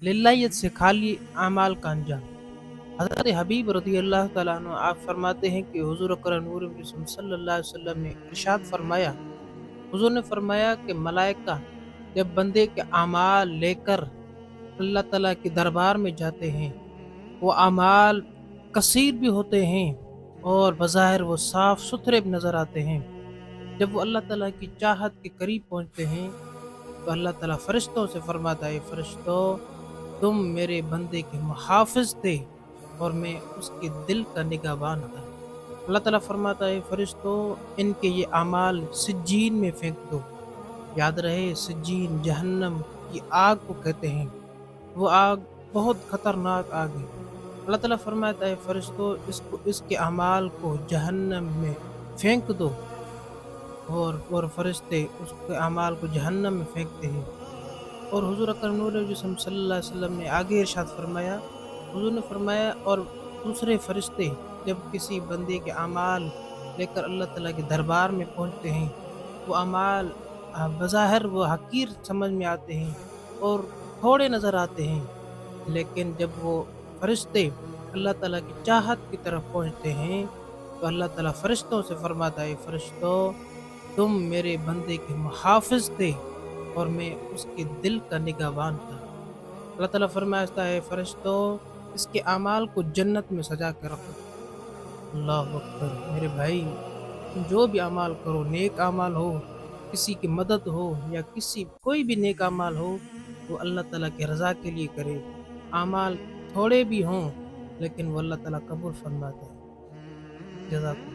लिल्लाहियत से खाली अमाल का अंजाम। हज़रत हबीब रज़ी अल्लाह तआला अन्हु आप फरमाते हैं कि हुज़ूर अकरम नूर जिस्म सल्लल्लाहु अलैहि वसल्लम ने इरशाद फरमाया, हुज़ूर ने फरमाया कि मलाइका जब बंदे के अमाल लेकर अल्लाह ताला के दरबार में जाते हैं, वो अमाल कसीर भी होते हैं और बज़ाहिर वो साफ़ सुथरे भी नज़र आते हैं। जब वो अल्लाह ताला की चाहत के करीब पहुँचते हैं, तो अल्लाह ताला फ़रिश्तों से फरमाता है, फ़रिश्तों तुम मेरे बंदे के मुहाफ़िज़ थे और मैं उसके दिल का निगहबान था। अल्लाह ताला फरमाता है, फ़रिश्तों इनके ये अमाल सिज्जीन में फेंक दो। याद रहे सिज्जीन जहन्नम की आग को कहते हैं। वो आग बहुत खतरनाक आग है। अल्लाह ताला फरमाता है, फ़रिश्तों इसको इसके अमाल को जहन्नम में फेंक दो। और फ़रिश्ते उसके अमाल को जहन्नम में फेंकते हैं। और हुज़ूर अकरम नूर जिस्म सल्लल्लाहु अलैहि वसल्लम ने आगे इरशाद फरमाया, हुज़ूर ने फरमाया और दूसरे फ़रिश्ते जब किसी बंदे के अमाल लेकर अल्लाह ताला के दरबार में पहुँचते हैं, वो अमाल बज़ाहिर वो हक़ीर समझ में आते हैं और थोड़े नज़र आते हैं। लेकिन जब वो फ़रिश्ते अल्लाह ताला की चाहत की तरफ पहुँचते हैं, तो अल्लाह ताला फ़रिश्तों से फ़रमाता है, फ़रिश्तों तुम मेरे बंदे के मुहाफ़िज़ थे और मैं उसके दिल का निगहबान था। अल्लाह ताला फरमाता है, फ़रिश्तों इसके अमाल को जन्नत में सजा के रखो। अल्लाहु अकबर! मेरे भाई तुम जो भी अमाल करो, नेक अमाल हो, किसी की मदद हो या किसी कोई भी नेक अमाल हो, वो अल्लाह ताला की रज़ा के लिए करे। अमाल थोड़े भी हों, लेकिन वो अल्लाह ताला कबूल फरमाता है। जज़ाकल्लाह।